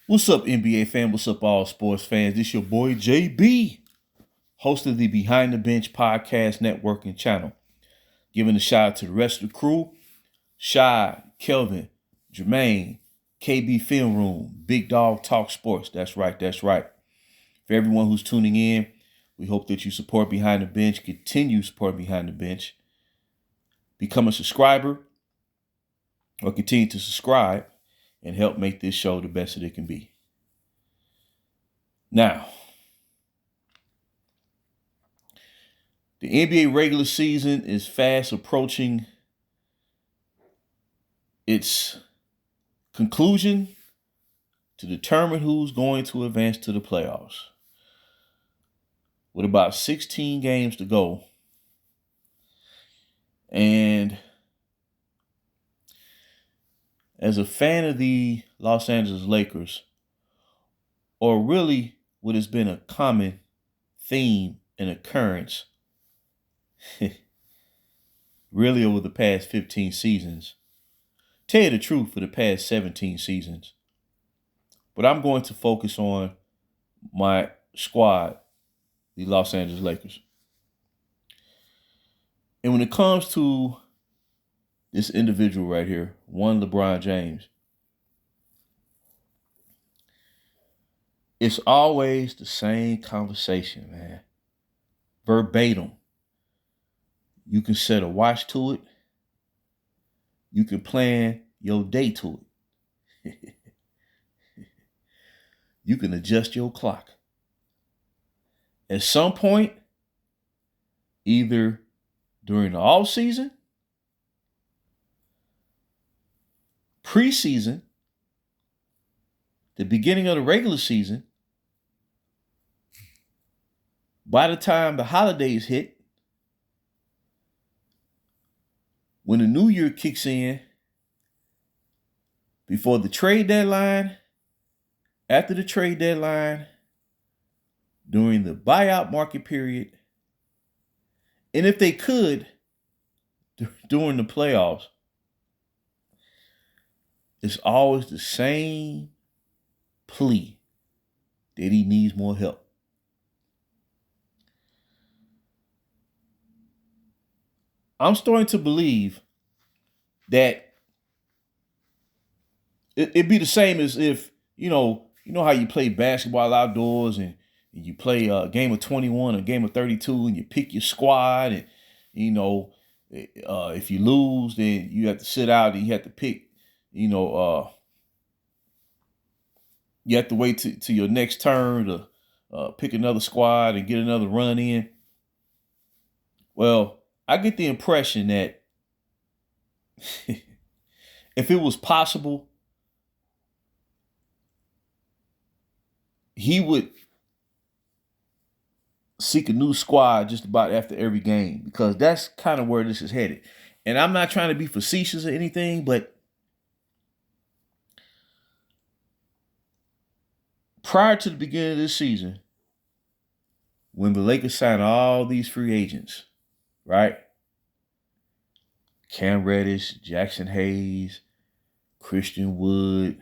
What's up, NBA fan? What's up, all sports fans? This your boy JB, host of the Behind the Bench Podcast Network and channel. Giving a shout out to the rest of the crew: Shy, Kelvin, Jermaine, KB Film Room, Big Dog Talk Sports. That's right, that's right. For everyone who's tuning in, we hope that you support Behind the Bench, continue support Behind the Bench, become a subscriber, or continue to subscribe and help make this show the best that it can be. Now, the NBA regular season is fast approaching its conclusion to determine who's going to advance to the playoffs. With about 16 games to go, and as a fan of the Los Angeles Lakers, or really what has been a common theme and occurrence really over the past 15 seasons, tell you the truth, for the past 17 seasons. But I'm going to focus on my squad, the Los Angeles Lakers. And when it comes to this individual right here, one LeBron James, it's always the same conversation, man. Verbatim. You can set a watch to it. You can plan your day to it. You can adjust your clock. At some point, either during the off season, preseason, the beginning of the regular season, by the time the holidays hit, when the new year kicks in, before the trade deadline, after the trade deadline, during the buyout market period, and if they could, during the playoffs, it's always the same plea that he needs more help. I'm starting to believe that it'd be the same as if, you know how you play basketball outdoors and you play a game of 21, a game of 32, and you pick your squad, and if you lose, then you have to sit out and you have to pick, you have to wait to your next turn to pick another squad and get another run in. Well, I get the impression that if it was possible, he would seek a new squad just about after every game, because that's kind of where this is headed. And I'm not trying to be facetious or anything, but prior to the beginning of this season, when the Lakers signed all these free agents, right? Cam Reddish, Jackson Hayes, Christian Wood,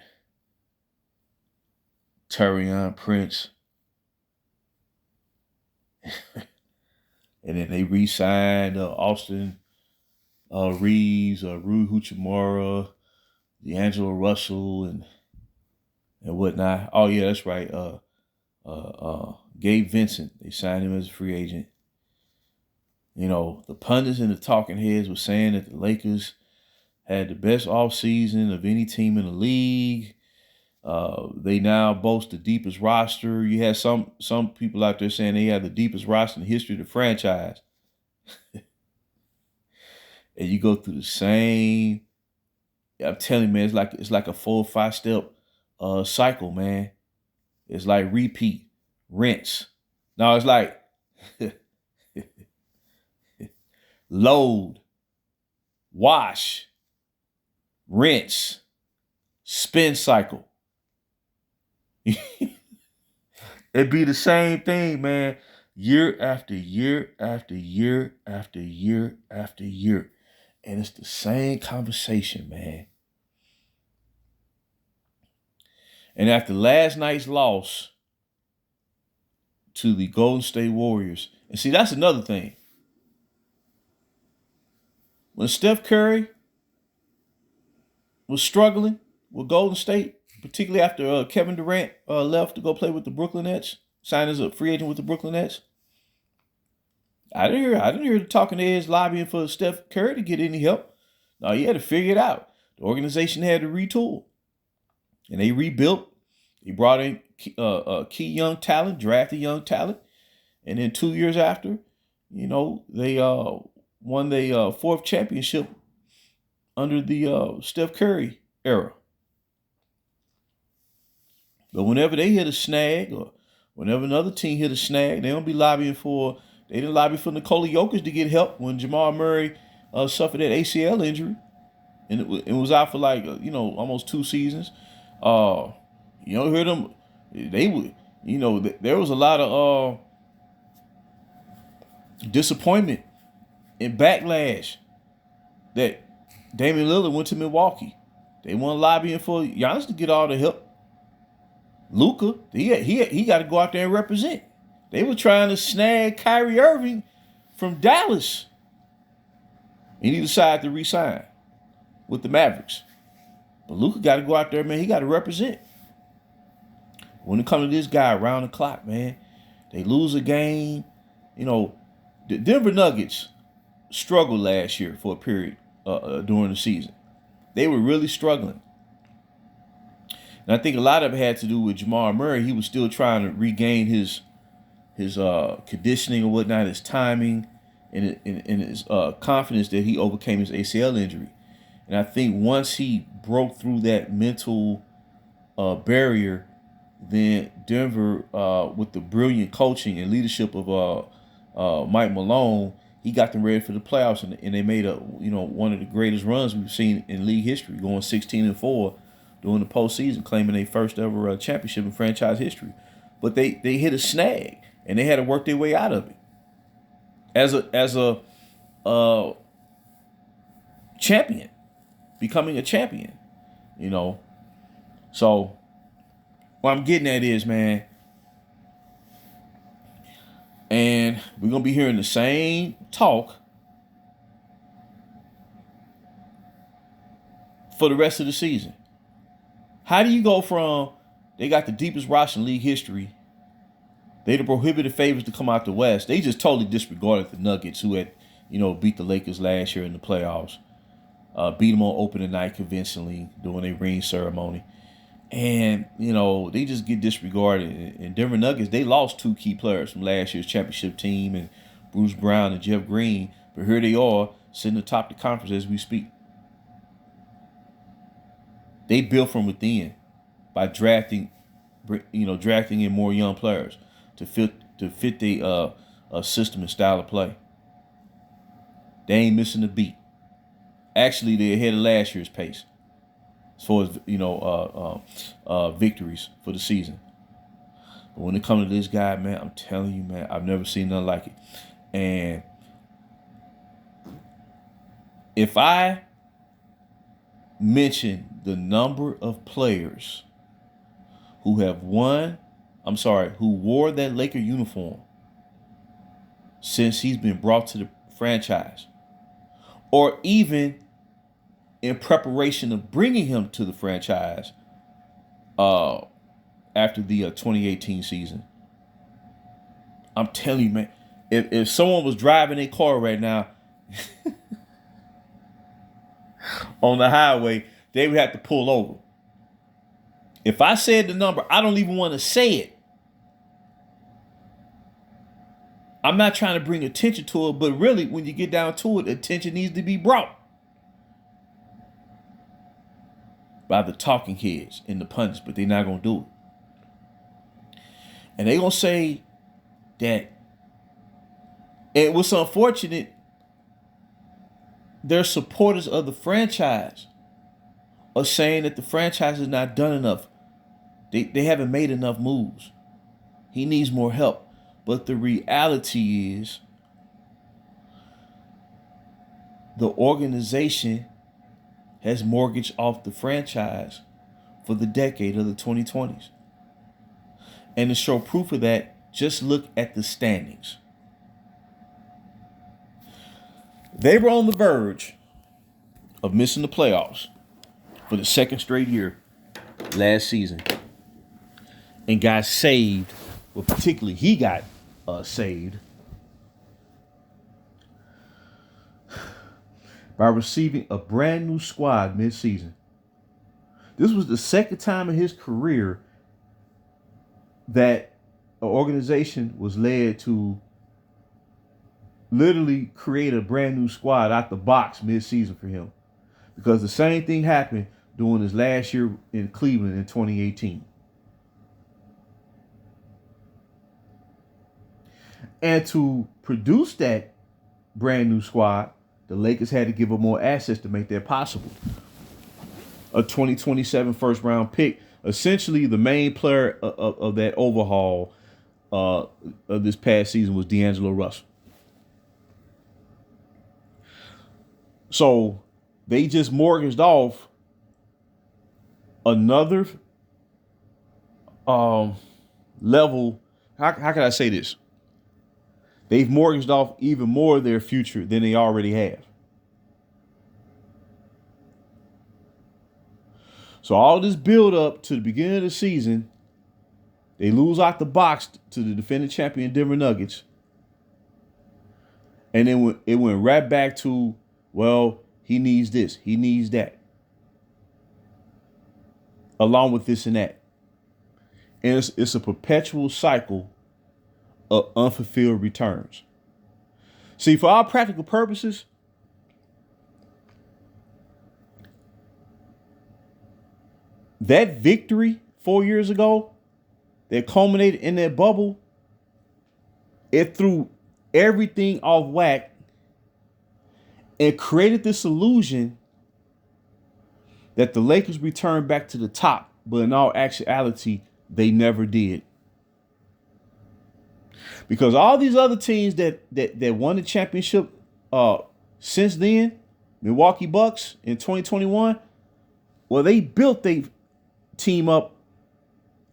Taurean Prince, and then they re-signed Austin Reeves, Rui Hachimura, D'Angelo Russell, and whatnot. Oh yeah, that's right. Gabe Vincent, they signed him as a free agent. The pundits and the talking heads were saying that the Lakers had the best offseason of any team in the league. They now boast the deepest roster. You had some people out there saying they had the deepest roster in the history of the franchise. And you go through the same. I'm telling you, man, it's like a 4 or 5 step cycle, man. It's like repeat, rinse. Now it's like load, wash, rinse, spin cycle. It'd be the same thing, man. Year after year after year after year after year. And it's the same conversation, man. And after last night's loss to the Golden State Warriors, and see, that's another thing. When Steph Curry was struggling with Golden State, particularly after Kevin Durant left to go play with the Brooklyn Nets, signed as a free agent with the Brooklyn Nets, I didn't hear the talking heads lobbying for Steph Curry to get any help. No, he had to figure it out. The organization had to retool, and they rebuilt. They brought in key young talent, drafted young talent, and then 2 years after, they won the fourth championship under the Steph Curry era. But whenever they hit a snag, or whenever another team hit a snag, they don't be lobbying for. They didn't lobby for Nikola Jokic to get help when Jamal Murray suffered that ACL injury, and it was out for like almost 2 seasons. Hear them. They would. There was a lot of disappointment and backlash that Damian Lillard went to Milwaukee. They weren't lobbying for Giannis to get all the help. Luka, he got to go out there and represent. They were trying to snag Kyrie Irving from Dallas, and he decided to re-sign with the Mavericks. But Luka got to go out there, man. He got to represent. When it comes to this guy around the clock, man, they lose a game. The Denver Nuggets struggled last year for a period during the season. They were really struggling. And I think a lot of it had to do with Jamal Murray. He was still trying to regain his conditioning or whatnot, his timing, and his confidence that he overcame his ACL injury. And I think once he broke through that mental barrier, then Denver, with the brilliant coaching and leadership of Mike Malone, he got them ready for the playoffs, and they made one of the greatest runs we've seen in league history, going 16-4 during the postseason, claiming their first ever championship in franchise history. But they hit a snag, and they had to work their way out of it. As a champion, becoming a champion, So what I'm getting at is, man, and we're gonna be hearing the same talk for the rest of the season. How do you go from they got the deepest roster in league history? They the prohibited favorites to come out the West. They just totally disregarded the Nuggets, who had, beat the Lakers last year in the playoffs. Beat them on opening night convincingly during a ring ceremony. And, they just get disregarded. And Denver Nuggets, they lost 2 key players from last year's championship team, and Bruce Brown and Jeff Green. But here they are, sitting atop the conference as we speak. They built from within by drafting in more young players to fit the system and style of play. They ain't missing a beat. Actually, they're ahead of last year's pace as far as victories for the season. But when it comes to this guy, man, I'm telling you, man, I've never seen nothing like it. And if I mention the number of players who wore that Laker uniform since he's been brought to the franchise, or even in preparation of bringing him to the franchise after the 2018 season, I'm telling you, man, if someone was driving a car right now on the highway, they would have to pull over. If I said the number, I don't even want to say it. I'm not trying to bring attention to it, but really, when you get down to it, attention needs to be brought by the talking heads and the pundits, but they're not going to do it. And they're going to say that, and what's unfortunate, they're supporters of the franchise are saying that the franchise has not done enough. They haven't made enough moves. He needs more help. But the reality is the organization has mortgaged off the franchise for the decade of the 2020s. And to show proof of that, just look at the standings. They were on the verge of missing the playoffs for the second straight year last season, and got saved. Well, particularly he got saved by receiving a brand new squad mid-season. This was the second time in his career that an organization was led to literally create a brand new squad out the box mid-season for him. Because the same thing happened during his last year in Cleveland in 2018. And to produce that brand new squad, the Lakers had to give up more assets to make that possible. A 2027 first round pick, essentially the main player of that overhaul of this past season was D'Angelo Russell. So they just mortgaged off another level. How can I say this? They've mortgaged off even more of their future than they already have. So all this build up to the beginning of the season, they lose out the box to the defending champion Denver Nuggets. And then it went right back to, well, he needs this, he needs that, along with this and that. And it's a perpetual cycle of unfulfilled returns. See, for all practical purposes, that victory 4 years ago that culminated in that bubble, it threw everything off whack and created this illusion that the Lakers returned back to the top, but in all actuality, they never did. Because all these other teams that won the championship since then, Milwaukee Bucks in 2021, well, they built their team up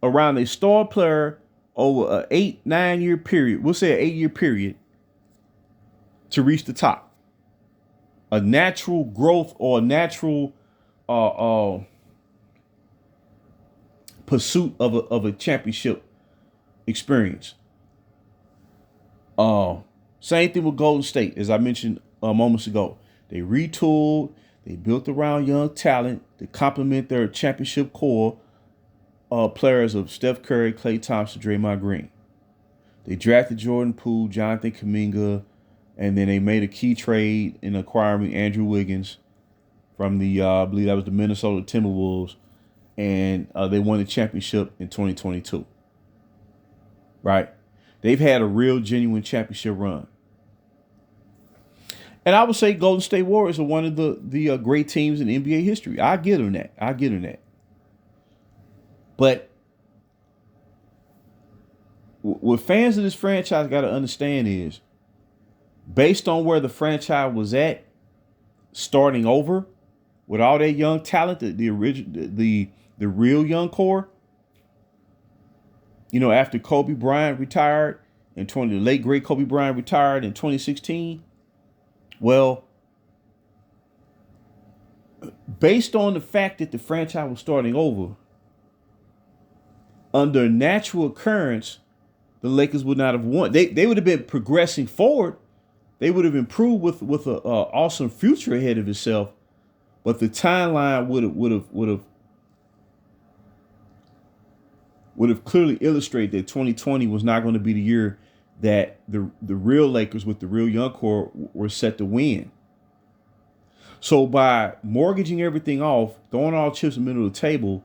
around a star player over an 8-9 year period. We'll say an 8-year period to reach the top. A natural growth or a natural pursuit of a championship experience. Same thing with Golden State, as I mentioned moments ago. They retooled, they built around young talent to complement their championship core players of Steph Curry, Klay Thompson, Draymond Green. They drafted Jordan Poole, Jonathan Kuminga, and then they made a key trade in acquiring Andrew Wiggins from the, I believe that was the Minnesota Timberwolves, and they won the championship in 2022. Right? They've had a real, genuine championship run. And I would say Golden State Warriors are one of the great teams in NBA history. I give them that. But what fans of this franchise got to understand is, based on where the franchise was at, starting over with all that young talent, the real young core. You know, after Kobe Bryant retired the late great Kobe Bryant retired in 2016. Well, based on the fact that the franchise was starting over, under natural occurrence, the Lakers would not have won. They would have been progressing forward. They would have improved with an awesome future ahead of itself. But the timeline would have clearly illustrated that 2020 was not going to be the year that the real Lakers with the real young core were set to win. So by mortgaging everything off, throwing all chips in the middle of the table,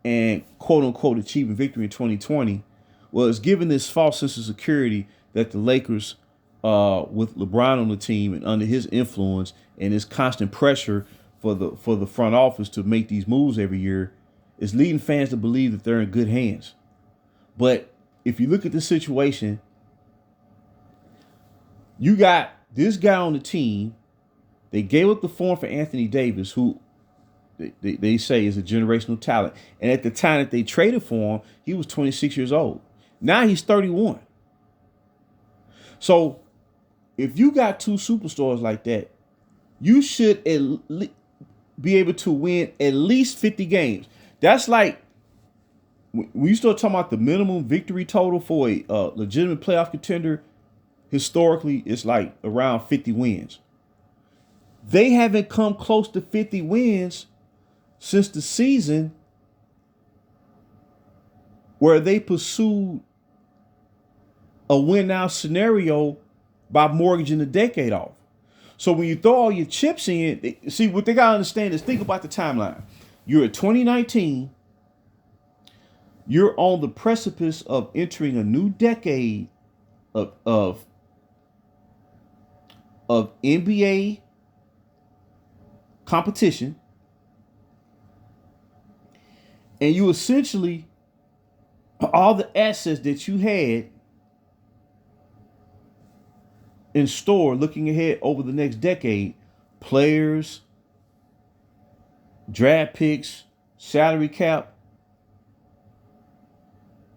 and quote unquote achieving victory in 2020, well, it's given this false sense of security that the Lakers, with LeBron on the team and under his influence and his constant pressure for the front office to make these moves every year, is leading fans to believe that they're in good hands. But if you look at the situation, you got this guy on the team. They gave up the form for Anthony Davis, who they say is a generational talent. And at the time that they traded for him, he was 26 years old. Now he's 31. So if you got two superstars like that, you should be able to win at least 50 games. That's like when you start talking about the minimum victory total for a legitimate playoff contender. Historically, it's like around 50 wins. They haven't come close to 50 wins since the season where they pursued a win-now scenario by mortgaging the decade off. So when you throw all your chips in, see, what they got to understand is think about the timeline. You're at 2019. You're on the precipice of entering a new decade of NBA competition. And you essentially, all the assets that you had in store looking ahead over the next decade, players, draft picks, salary cap,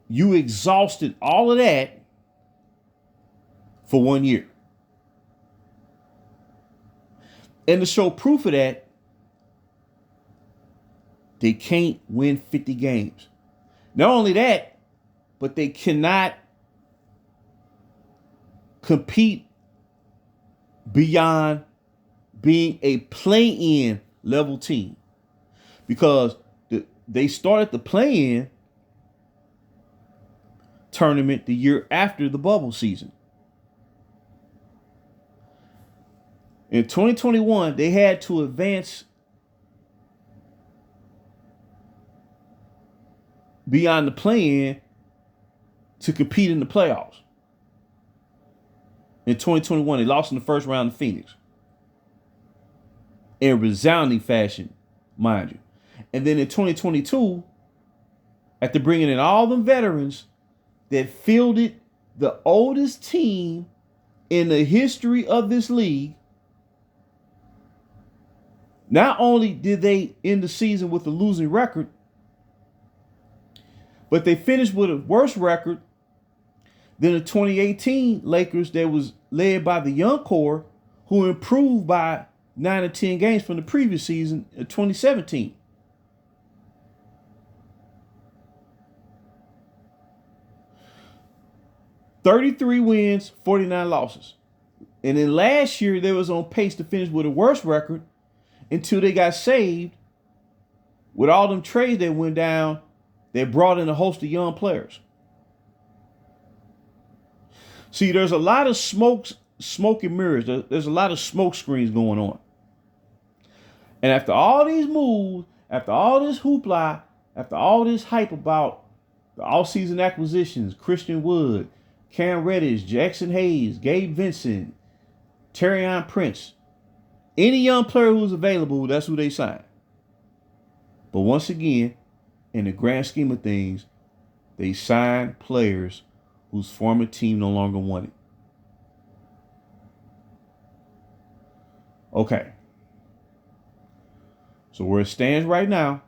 you exhausted all of that for 1 year. And to show proof of that, they can't win 50 games. Not only that, but they cannot compete beyond being a play-in level team. Because they started the play-in tournament the year after the bubble season. In 2021, they had to advance beyond the play-in to compete in the playoffs. In 2021, they lost in the first round to Phoenix. In resounding fashion, mind you. And then in 2022, after bringing in all them veterans that fielded the oldest team in the history of this league, not only did they end the season with a losing record, but they finished with a worse record than the 2018 Lakers that was led by the young core, who improved by 9 or 10 games from the previous season in 2017. $33 wins, 49 losses. And then last year, they was on pace to finish with a worse record until they got saved with all them trades that went down. They brought in a host of young players. See, there's a lot of smoke and mirrors. There's a lot of smoke screens going on. And after all these moves, after all this hoopla, after all this hype about the offseason acquisitions, Christian Wood, Cam Reddish, Jackson Hayes, Gabe Vincent, Taurean Prince, any young player who's available, that's who they sign. But once again, in the grand scheme of things, they sign players whose former team no longer wanted. Okay. So where it stands right now,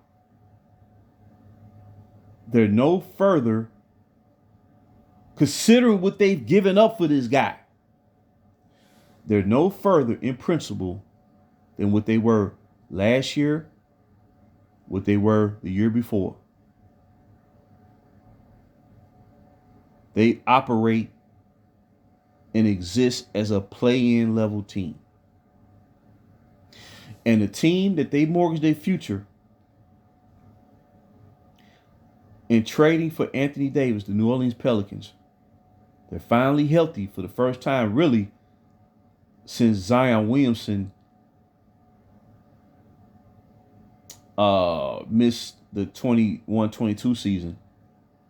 they're no further, considering what they've given up for this guy, they're no further in principle than what they were last year, what they were the year before. They operate and exist as a play-in level team. And the team that they mortgaged their future in trading for Anthony Davis, the New Orleans Pelicans, they're finally healthy for the first time, really, since Zion Williamson missed the 21-22 season,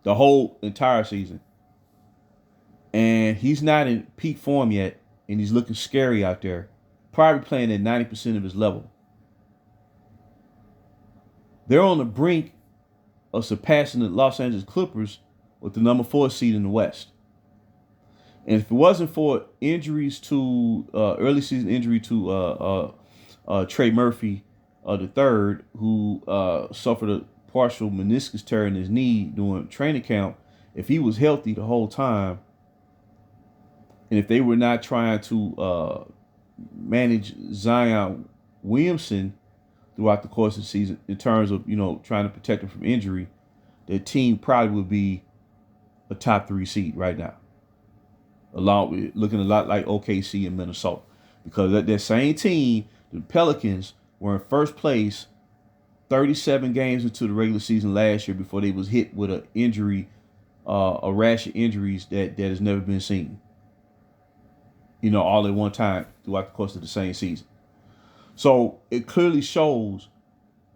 the whole entire season. And he's not in peak form yet, and he's looking scary out there, probably playing at 90% of his level. They're on the brink of surpassing the Los Angeles Clippers with the number 4 seed in the West. And if it wasn't for injuries to early season injury to Trey Murphy the third, who suffered a partial meniscus tear in his knee during training camp, if he was healthy the whole time, and if they were not trying to manage Zion Williamson throughout the course of the season in terms of, trying to protect him from injury, their team probably would be a top 3 seed right now, along with looking a lot like OKC and Minnesota, because that same team, the Pelicans, were in first place 37 games into the regular season last year before they was hit with an injury, a rash of injuries that has never been seen. All at one time throughout the course of the same season. So it clearly shows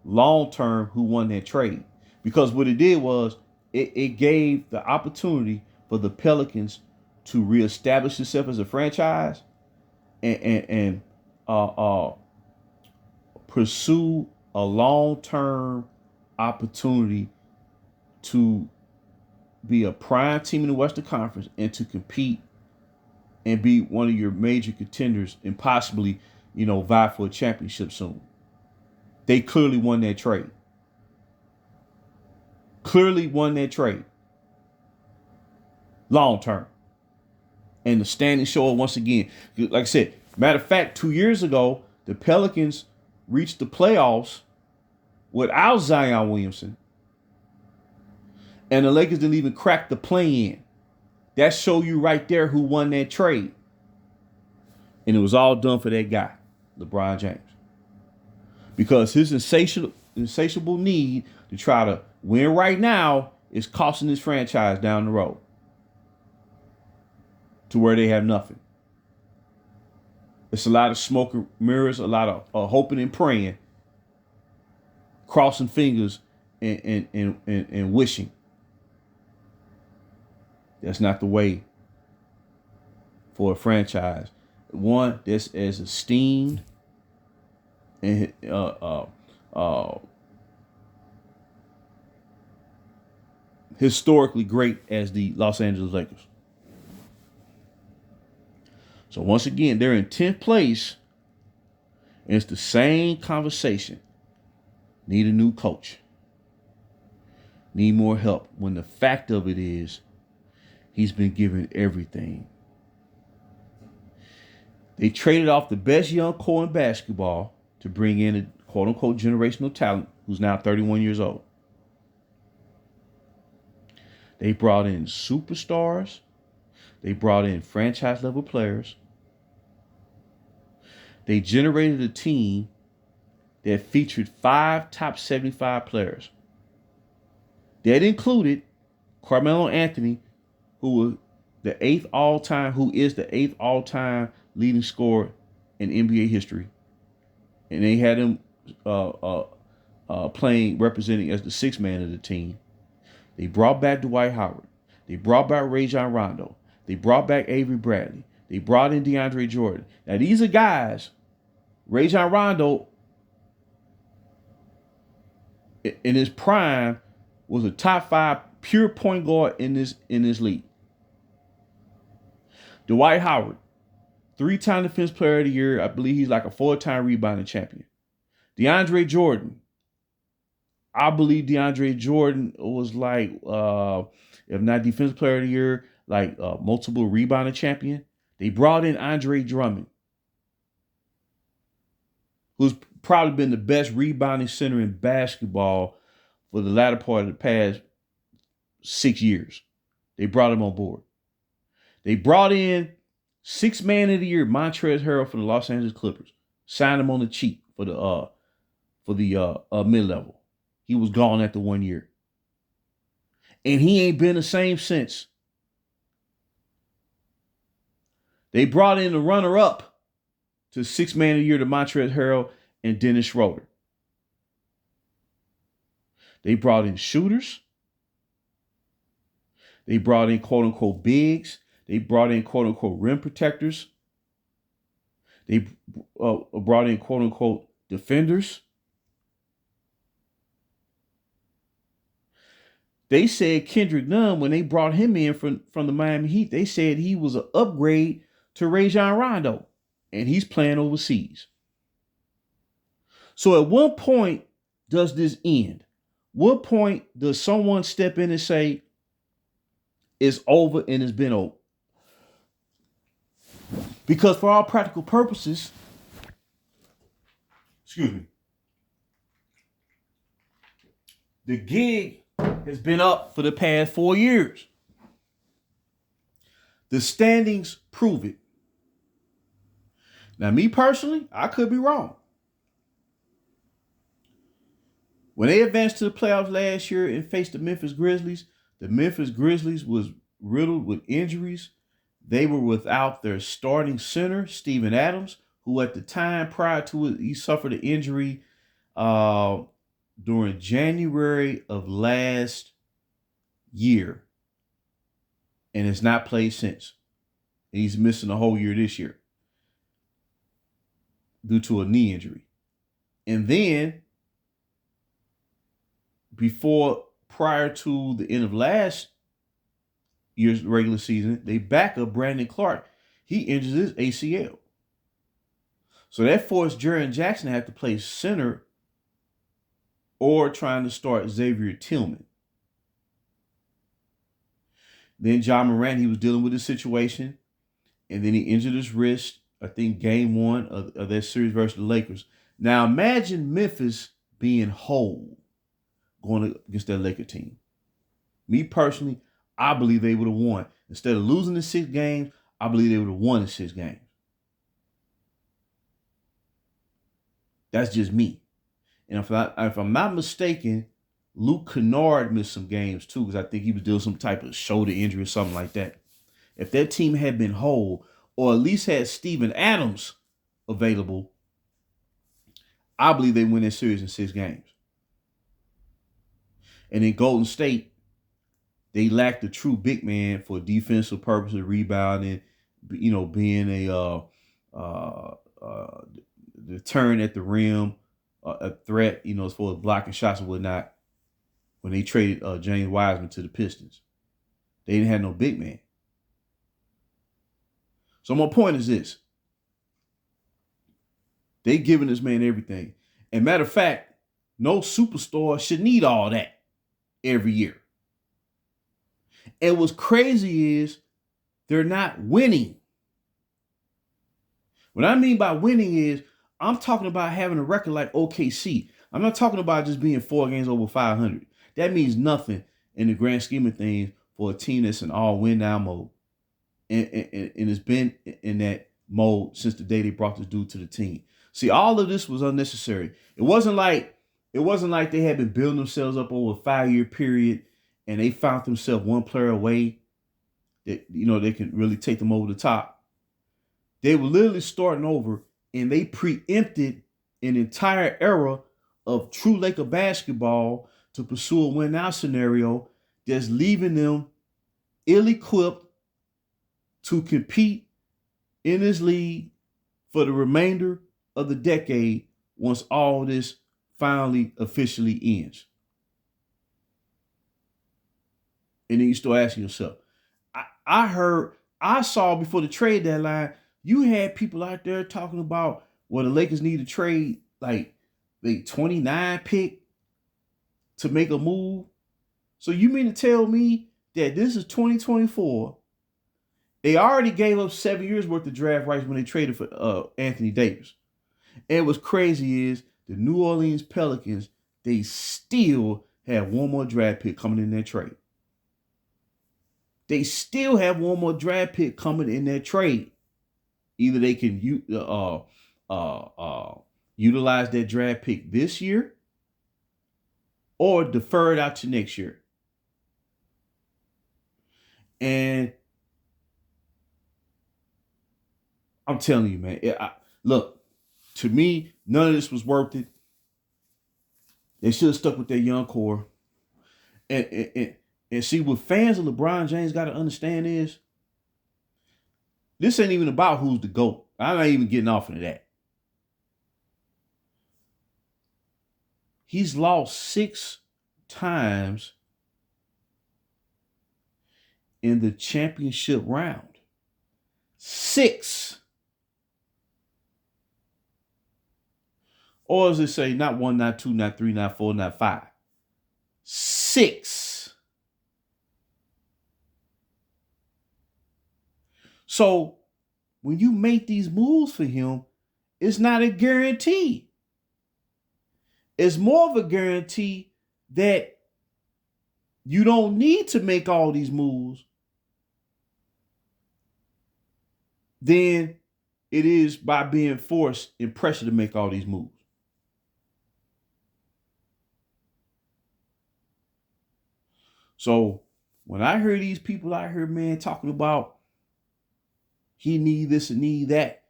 long term who won that trade, because what it did was it gave the opportunity for the Pelicans to reestablish itself as a franchise and pursue a long-term opportunity to be a prime team in the Western Conference and to compete and be one of your major contenders and possibly, vie for a championship soon. They clearly won that trade. Long term. And the standings show it once again. Like I said, matter of fact, 2 years ago, the Pelicans reached the playoffs without Zion Williamson. And the Lakers didn't even crack the play-in. That show you right there who won that trade. And it was all done for that guy, LeBron James. Because his insatiable need to try to win right now is costing this franchise down the road to where they have nothing. It's a lot of smoke and mirrors, a lot of hoping and praying, crossing fingers and wishing. That's not the way for a franchise. One that's as esteemed and historically great as the Los Angeles Lakers. So once again, they're in 10th place, and it's the same conversation. Need a new coach. Need more help. When the fact of it is, he's been given everything. They traded off the best young core in basketball to bring in a quote-unquote generational talent who's now 31 years old. They brought in superstars. They brought in franchise-level players. They generated a team that featured 5 top 75 players. That included Carmelo Anthony, who is the 8th all-time leading scorer in NBA history. And they had him representing as the 6th man of the team. They brought back Dwight Howard. They brought back Rajon Rondo. They brought back Avery Bradley. They brought in DeAndre Jordan. Now, these are guys. Rajon Rondo, in his prime, was a top 5 pure point guard in this league. Dwight Howard, 3-time Defense Player of the Year. I believe he's like a 4-time rebounding champion. DeAndre Jordan. I believe DeAndre Jordan was like, if not Defensive Player of the Year, like multiple rebounding champion. They brought in Andre Drummond, who's probably been the best rebounding center in basketball for the latter part of the past 6 years. They brought him on board. They brought in 6th man of the year, Montrezl Harrell for the Los Angeles Clippers. Signed him on the cheap for the mid-level. He was gone after 1 year. And he ain't been the same since. They brought in the runner-up to 6th man of the year to Montrezl Harrell and Dennis Schroeder. They brought in shooters. They brought in quote-unquote bigs. They brought in quote-unquote rim protectors. They brought in quote-unquote defenders. They said Kendrick Nunn, when they brought him in from the Miami Heat, they said he was an upgrade to Rajon Rondo, and he's playing overseas. So at what point does this end? What point does someone step in and say it's over and it's been over? Because for all practical purposes, excuse me, the gig has been up for the past 4 years. The standings prove it. Now, me personally, I could be wrong. When they advanced to the playoffs last year and faced the Memphis Grizzlies was riddled with injuries. They were without their starting center, Steven Adams, who at the time prior to it, he suffered an injury during January of last year and has not played since. And he's missing a whole year this year due to a knee injury. And then prior to the end of last year's regular season, they back up Brandon Clark. He injures his ACL. So that forced Jaren Jackson to have to play center or trying to start Xavier Tillman. Then John Morant, he was dealing with the situation, and then he injured his wrist, I think game 1 of that series versus the Lakers. Now imagine Memphis being whole going against that Laker team. Me personally, I believe they would have won. Instead of losing the 6 games, I believe they would have won the 6 games. That's just me. And if I'm not mistaken, Luke Kennard missed some games too, because I think he was dealing with some type of shoulder injury or something like that. If that team had been whole, or at least had Steven Adams available, I believe they win that series in 6 games. And in Golden State, they lacked a true big man for defensive purposes, rebounding, being the turn at the rim, a threat, as far as blocking shots and whatnot. When they traded James Wiseman to the Pistons, they didn't have no big man. So my point is this: they giving this man everything. And matter of fact, no superstar should need all that every year. And what's crazy is they're not winning. What I mean by winning is I'm talking about having a record like OKC. I'm not talking about just being 4 games over 500. That means nothing in the grand scheme of things for a team that's in all win now mode. And it's been in that mode since the day they brought this dude to the team. See, all of this was unnecessary. It wasn't like they had been building themselves up over a 5-year period and they found themselves one player away that they can really take them over the top. They were literally starting over, and they preempted an entire era of true Laker basketball to pursue a win-now scenario that's leaving them ill-equipped to compete in this league for the remainder of the decade once all this finally officially ends. And then you start asking yourself, I saw before the trade deadline, you had people out there talking about, well, the Lakers need to trade like the 29 pick to make a move. So you mean to tell me that this is 2024? They already gave up 7 years worth of draft rights when they traded for Anthony Davis. And what's crazy is the New Orleans Pelicans, they still have one more draft pick coming in that trade. They still have one more draft pick coming in that trade. Either they can utilize that draft pick this year or defer it out to next year. And I'm telling you, man, look, to me, none of this was worth it. They should have stuck with their young core. And see, what fans of LeBron James got to understand is this ain't even about who's the GOAT. I'm not even getting off into that. He's lost 6 times in the championship round. 6. Or does it say not 1, not 2, not 3, not 4, not 5? 6. So when you make these moves for him, it's not a guarantee. It's more of a guarantee that you don't need to make all these moves than it is by being forced and pressured to make all these moves. So when I hear these people out here, man, talking about he need this and need that,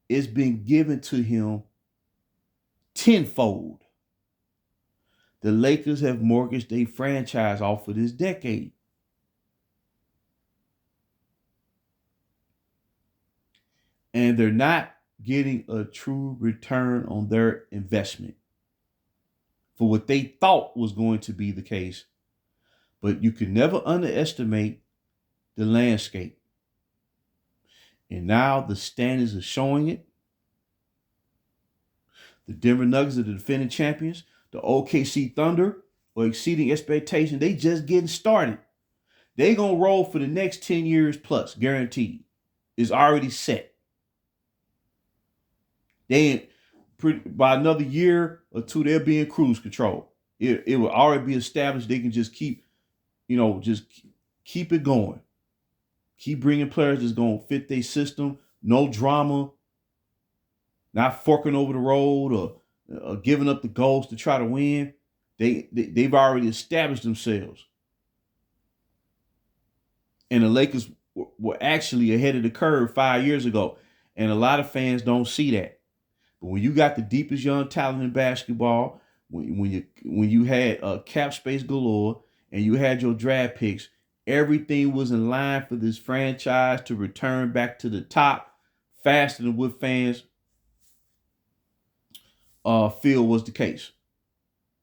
it's been given to him tenfold. The Lakers have mortgaged their franchise off for this decade. And they're not getting a true return on their investment for what they thought was going to be the case. But you can never underestimate the landscape. And now the standings are showing it. The Denver Nuggets are the defending champions. The OKC Thunder are exceeding expectations. They just getting started. They going to roll for the next 10 years plus, guaranteed. It's already set. By another year or two, they'll be in cruise control. It will already be established. They can just keep it going. Keep bringing players that's going to fit their system. No drama. Not forking over the road or giving up the goals to try to win. They've already established themselves. And the Lakers were actually ahead of the curve 5 years ago. And a lot of fans don't see that. But when you got the deepest young talent in basketball, when you had cap space galore and you had your draft picks, everything was in line for this franchise to return back to the top faster than what fans feel was the case.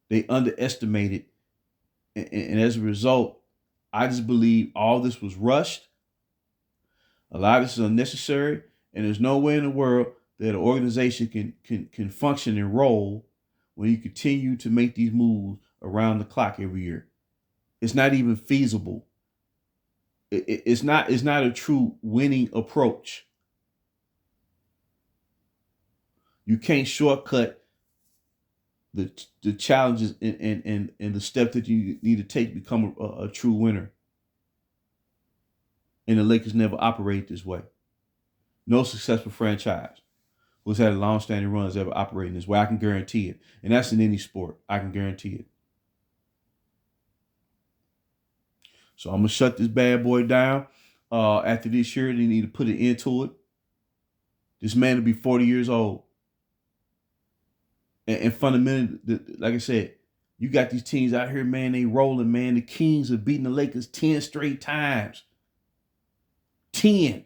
They underestimated, and as a result, I just believe all this was rushed. A lot of this is unnecessary, and there's no way in the world that an organization can function and roll when you continue to make these moves around the clock every year. It's not even feasible. It's not a true winning approach. You can't shortcut the challenges and the steps that you need to take to become a true winner. And the Lakers never operate this way. No successful franchise who's had a long-standing run has ever operated this way. I can guarantee it. And that's in any sport. I can guarantee it. So I'm going to shut this bad boy down. After this year, they need to put an end to it. This man will be 40 years old. And fundamentally, like I said, you got these teams out here, man, they rolling, man. The Kings have beaten the Lakers 10 straight times. 10.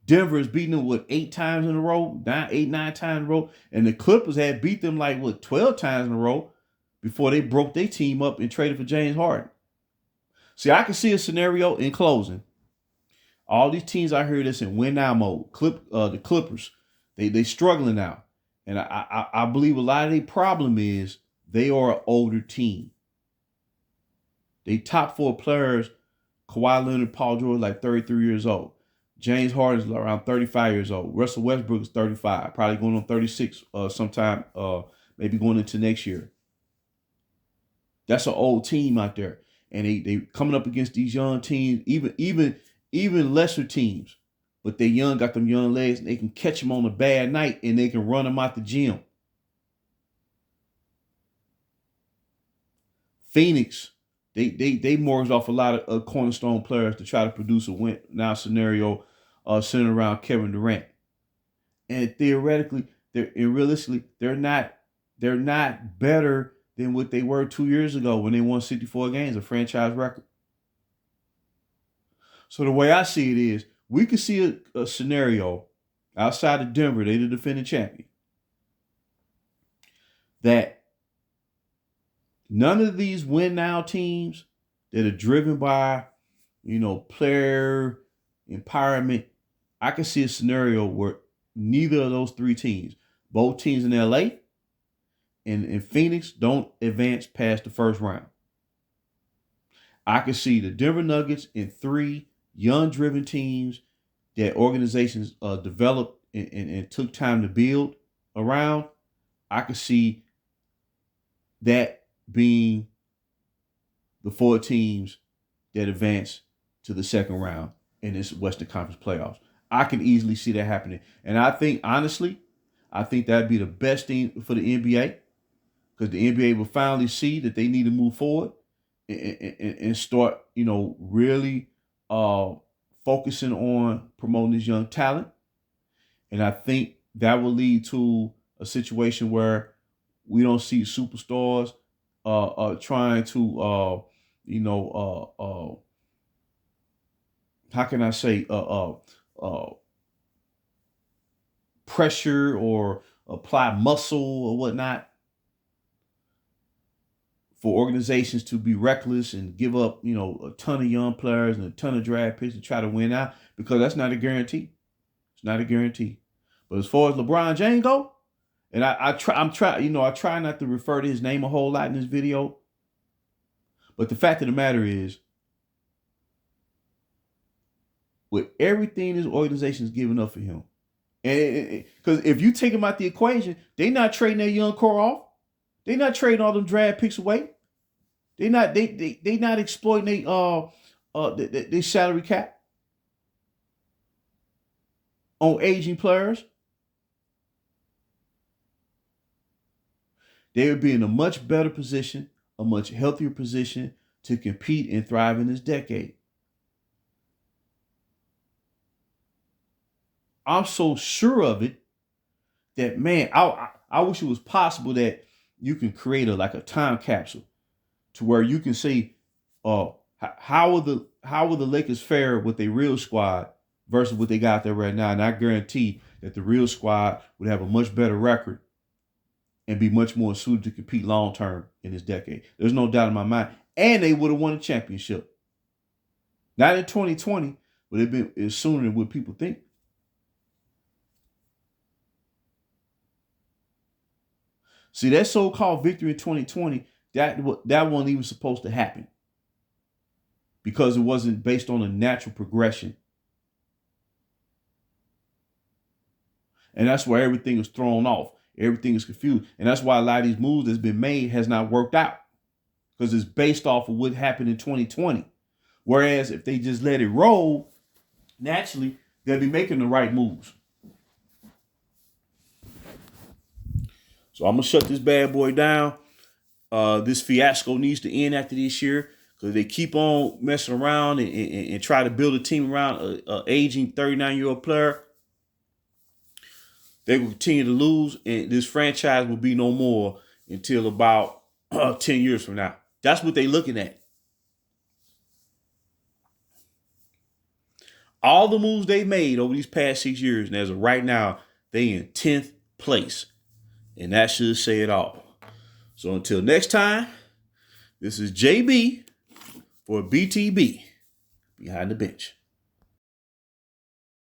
Denver is beating them, 8 times in a row? 9 times in a row. And the Clippers had beat them 12 times in a row before they broke their team up and traded for James Harden. See, I can see a scenario in closing. All these teams out here that's in win now mode. The Clippers, they struggling now. And I believe a lot of their problem is they are an older team. They top 4 players, Kawhi Leonard, Paul George, 33 years old. James Harden is around 35 years old. Russell Westbrook is 35, probably going on 36 sometime, maybe going into next year. That's an old team out there. And they coming up against these young teams, even lesser teams. But they young, got them young legs, and they can catch them on a bad night, and they can run them out the gym. Phoenix, they mortgaged off a lot of cornerstone players to try to produce a win now scenario centered around Kevin Durant. And theoretically, realistically, they're not better than what they were 2 years ago when they won 64 games, a franchise record. So the way I see it is, we could see a scenario outside of Denver, they the defending champion, that none of these win now teams that are driven by, player empowerment, I can see a scenario where neither of those 3 teams, both teams in LA and in Phoenix don't advance past the first round. I can see the Denver Nuggets and 3 young driven teams that organizations developed and took time to build around. I could see that being the 4 teams that advance to the second round in this Western Conference playoffs. I can easily see that happening. And I think, honestly, that'd be the best thing for the NBA, because the NBA will finally see that they need to move forward and start, really focusing on promoting this young talent. And I think that will lead to a situation where we don't see superstars trying to, how can I say, pressure or apply muscle or whatnot for organizations to be reckless and give up, a ton of young players and a ton of draft picks to try to win out, because that's not a guarantee. It's not a guarantee. But as far as LeBron James go, and I try not to refer to his name a whole lot in this video, but the fact of the matter is, with everything this organization is giving up for him, and because if you take him out the equation, they not trading their young core off. They not trading all them draft picks away. They not exploiting their salary cap on aging players. They would be in a much better position, a much healthier position to compete and thrive in this decade. I'm so sure of it that, man, I wish it was possible that you can create a time capsule to where you can say, how will the Lakers fare with their real squad versus what they got there right now? And I guarantee that the real squad would have a much better record and be much more suited to compete long term in this decade. There's no doubt in my mind. And they would have won a championship. Not in 2020, but it's sooner than what people think. See, that so-called victory in 2020, that wasn't even supposed to happen, because it wasn't based on a natural progression. And that's where everything is thrown off. Everything is confused. And that's why a lot of these moves that's been made has not worked out, because it's based off of what happened in 2020. Whereas if they just let it roll, naturally, they'll be making the right moves. So I'm going to shut this bad boy down. This fiasco needs to end after this year, because they keep on messing around and try to build a team around an aging 39-year-old player. They will continue to lose, and this franchise will be no more until about 10 years from now. That's what they're looking at. All the moves they've made over these past 6 years, and as of right now, they in 10th place. And that should say it all. So until next time, this is JB for BTB, Behind the Bench.